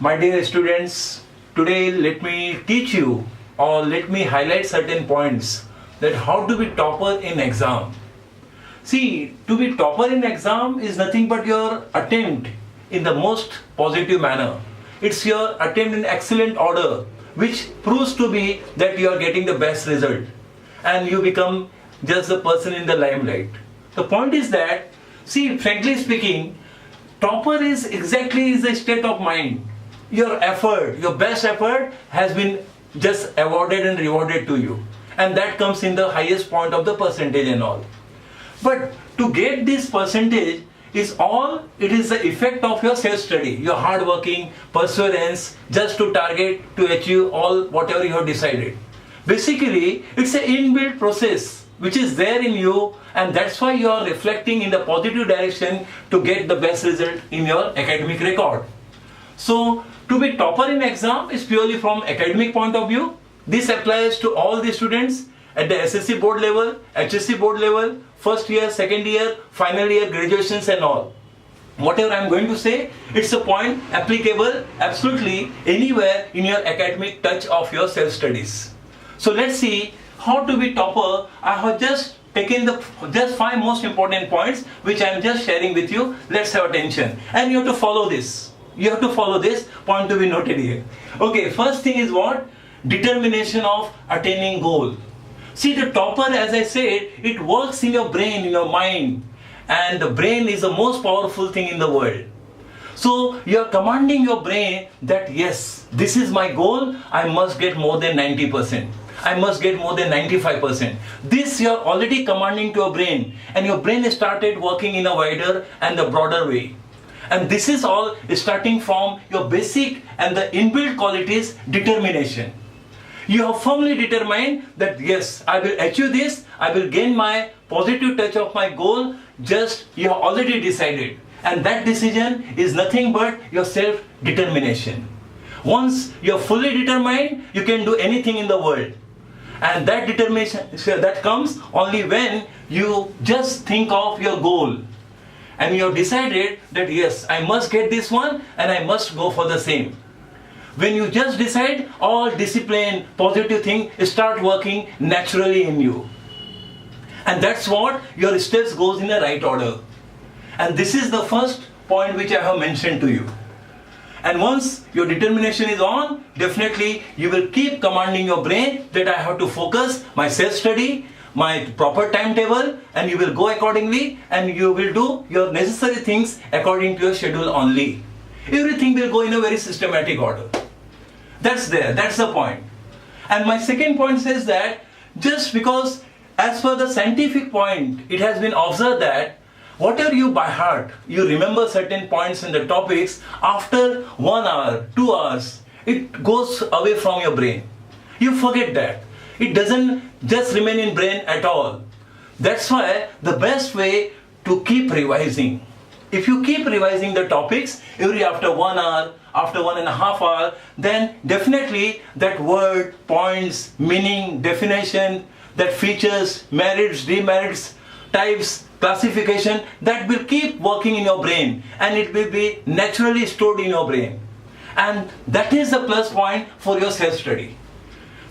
My dear students, today let me teach you or let me highlight certain points that how to be topper in exam. See, to be topper in exam is nothing but your attempt in the most positive manner. It's your attempt in excellent order which proves to be that you are getting the best result and you become just the person in the limelight. The point is that, see, frankly speaking, topper is exactly the state of mind. Your effort, your best effort has been just awarded and rewarded to you. And that comes in the highest point of the percentage and all. But to get this percentage is all, it is the effect of your self-study, your hard working, perseverance, just to target, to achieve all whatever you have decided. Basically, it's an inbuilt process which is there in you, and that's why you are reflecting in the positive direction to get the best result in your academic record. So, to be topper in exam is purely from academic point of view. This applies to all the students at the SSC board level, HSC board level, first year, second year, final year, graduations and all. Whatever I am going to say, it's a point applicable absolutely anywhere in your academic touch of your self-studies. So let's see how to be topper. I have just taken the just 5 most important points which I am just sharing with you. Let's have attention. And you have to follow this. You have to follow this point to be noted here. Okay, first thing is what? Determination of attaining goal. See, the topper, as I said, it works in your brain, in your mind. And the brain is the most powerful thing in the world. So, you are commanding your brain that yes, this is my goal, I must get more than 90%. I must get more than 95%. This you are already commanding to your brain. And your brain has started working in a wider and a broader way. And this is all starting from your basic and the inbuilt qualities, determination. You have firmly determined that yes, I will achieve this, I will gain my positive touch of my goal, just you have already decided. And that decision is nothing but your self-determination. Once you are fully determined, you can do anything in the world. And that determination that comes only when you just think of your goal. And you have decided that yes, I must get this one and I must go for the same. When you just decide, all discipline, positive thing start working naturally in you. And that's what your steps goes in the right order. And this is the first point which I have mentioned to you. And once your determination is on, definitely you will keep commanding your brain that I have to focus my self-study, my proper timetable, and you will go accordingly and you will do your necessary things according to your schedule only. Everything will go in a very systematic order. That's there, that's the point. And my second point says that just because as per the scientific point, it has been observed that whatever you by heart, you remember certain points in the topics, after 1 hour, 2 hours, it goes away from your brain. You forget that. It doesn't just remain in brain at all. That's why the best way to keep revising. If you keep revising the topics every after 1 hour, after 1.5 hours, then definitely that word, points, meaning, definition, that features, merits, demerits, types, classification, that will keep working in your brain and it will be naturally stored in your brain. And that is the plus point for your self-study.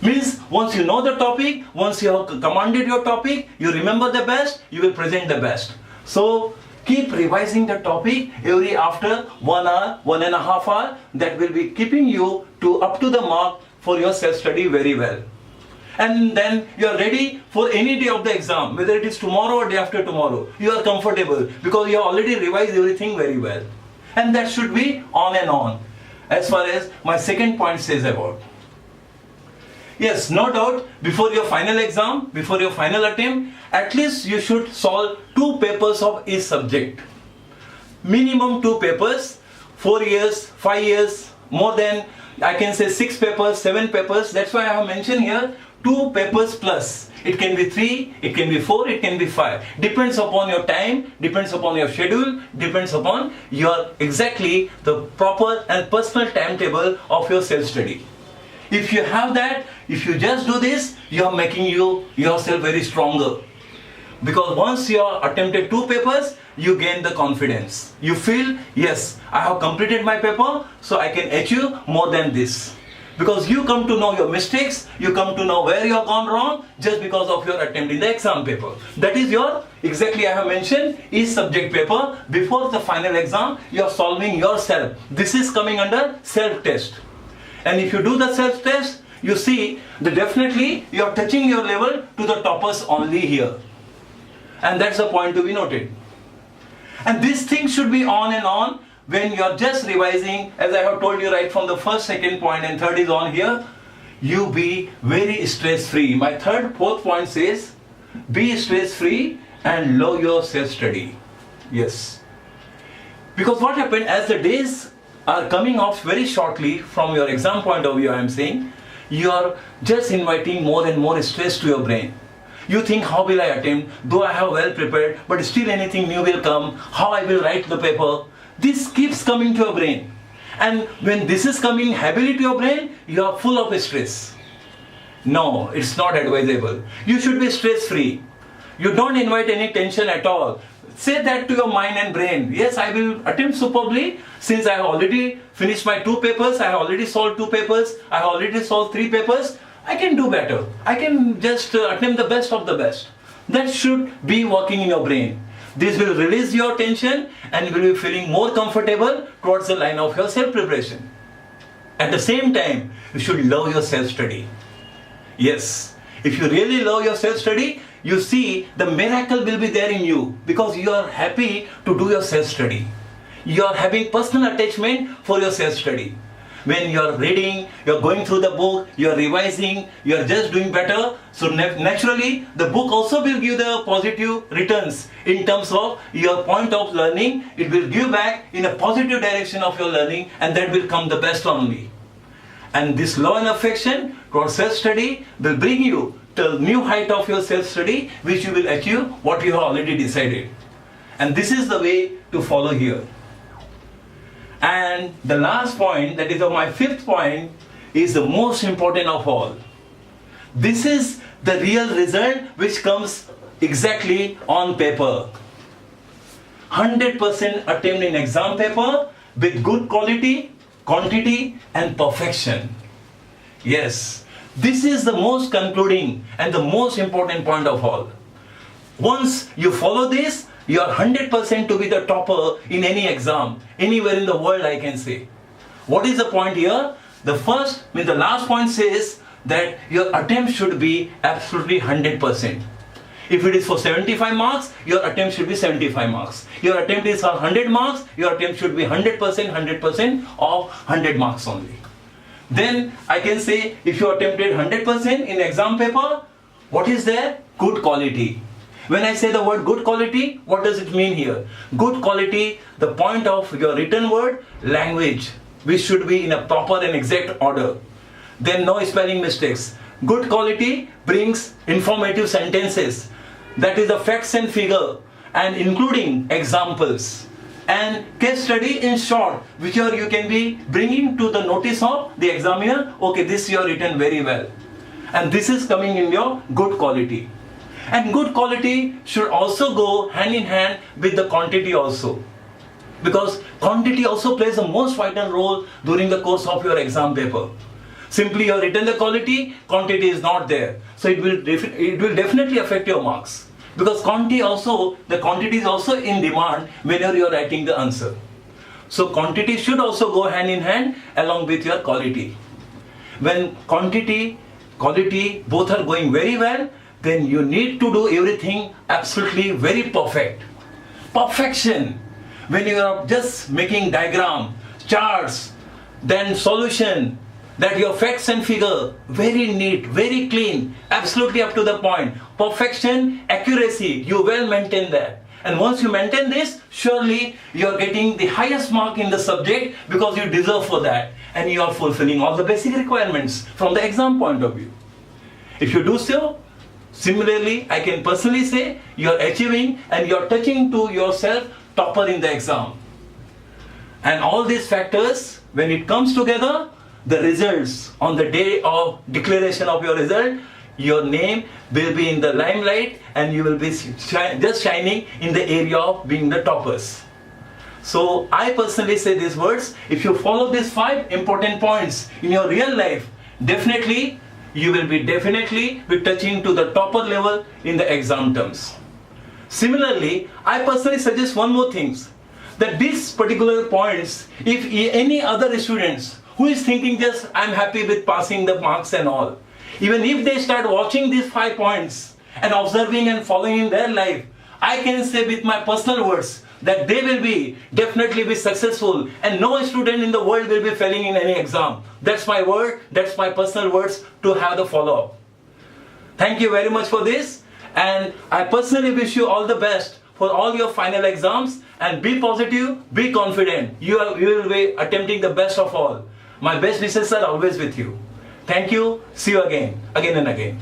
Means once you know the topic, once you have commanded your topic, you remember the best, you will present the best. So keep revising the topic every after 1 hour, 1.5 hours. That will be keeping you to up to the mark for your self-study very well. And then you are ready for any day of the exam, whether it is tomorrow or day after tomorrow. You are comfortable because you have already revised everything very well. And that should be on and on, as far as my second point says about. Yes, no doubt, before your final exam, before your final attempt, at least you should solve 2 papers of each subject. Minimum 2 papers, 4 years, 5 years, more than, I can say 6 papers, 7 papers. That's why I have mentioned here 2 papers plus. It can be 3, it can be 4, it can be 5. Depends upon your time, depends upon your schedule, depends upon your exactly the proper and personal timetable of your self-study. If you have that, if you just do this, you are making yourself very stronger. Because once you have attempted 2 papers, you gain the confidence. You feel, yes, I have completed my paper, so I can achieve more than this. Because you come to know your mistakes, you come to know where you have gone wrong just because of your attempt in the exam paper. That is your, exactly I have mentioned, each subject paper. Before the final exam, you are solving yourself. This is coming under self-test. And if you do the self-test, you see that definitely you are touching your level to the toppers only here. And that's a point to be noted. And this thing should be on and on when you are just revising, as I have told you right from the first, second point and third is on here. You be very stress-free. My fourth point says, be stress-free and love your self-study. Yes. Because what happened, as the days are coming off very shortly from your exam point of view, I am saying, you are just inviting more and more stress to your brain. You think, how will I attempt? Though I have well prepared, but still anything new will come. How I will write the paper? This keeps coming to your brain. And when this is coming heavily to your brain, you are full of stress. No, it's not advisable. You should be stress-free. You don't invite any tension at all. Say that to your mind and brain. Yes, I will attempt superbly since I have already finished my 2 papers. I have already solved 2 papers. I have already solved 3 papers. I can do better. I can just attempt the best of the best. That should be working in your brain. This will release your tension and you will be feeling more comfortable towards the line of your self-preparation. At the same time, you should love your self-study. Yes, if you really love your self-study, you see the miracle will be there in you because you are happy to do your self-study. You are having personal attachment for your self-study. When you are reading, you are going through the book, you are revising, you are just doing better. So naturally, the book also will give the positive returns in terms of your point of learning. It will give back in a positive direction of your learning and that will come the best only. And this love and affection towards self-study will bring you to a new height of your self-study which you will achieve what you have already decided. And this is the way to follow here. And the last point, that is my 5th point, is the most important of all. This is the real result which comes exactly on paper. 100% attempt in exam paper with good quality, quantity and perfection. Yes, this is the most concluding and the most important point of all. Once you follow this, you are 100% to be the topper in any exam, anywhere in the world I can say. What is the point here? The last point says that your attempt should be absolutely 100%. If it is for 75 marks, your attempt should be 75 marks. Your attempt is for 100 marks, your attempt should be 100% of 100 marks only. Then I can say if you attempted 100% in exam paper, what is there? Good quality. When I say the word good quality, what does it mean here? Good quality, the point of your written word, language, which should be in a proper and exact order. Then no spelling mistakes. Good quality brings informative sentences. That is the facts and figure and including examples. And case study in short, which you can be bringing to the notice of the examiner. Okay, this you are written very well. And this is coming in your good quality. And good quality should also go hand in hand with the quantity also. Because quantity also plays a most vital role during the course of your exam paper. Simply you have written the quality, quantity is not there. So it will definitely affect your marks. Because the quantity is also in demand whenever you are writing the answer. So quantity should also go hand in hand along with your quality. When quantity, quality both are going very well, then you need to do everything absolutely very perfect. Perfection. When you are just making diagram, charts, then solution, that your facts and figure, very neat, very clean, absolutely up to the point. Perfection, accuracy, you well maintain that. And once you maintain this, surely you are getting the highest mark in the subject because you deserve for that. And you are fulfilling all the basic requirements from the exam point of view. If you do so, similarly, I can personally say you are achieving and you are touching to yourself topper in the exam. And all these factors, when it comes together, the results on the day of declaration of your result, your name will be in the limelight and you will be just shining in the area of being the toppers. So I personally say these words, if you follow these 5 important points in your real life, definitely you will be touching to the topper level in the exam terms. Similarly, I personally suggest one more thing, that these particular points, if any other students who is thinking just I'm happy with passing the marks and all, even if they start watching these 5 points and observing and following in their life, I can say with my personal words that they will be definitely be successful and no student in the world will be failing in any exam. That's my word, that's my personal words to have the follow-up. Thank you very much for this, and I personally wish you all the best for all your final exams, and be positive, be confident. You will be attempting the best of all. My best wishes are always with you. Thank you. See you again and again.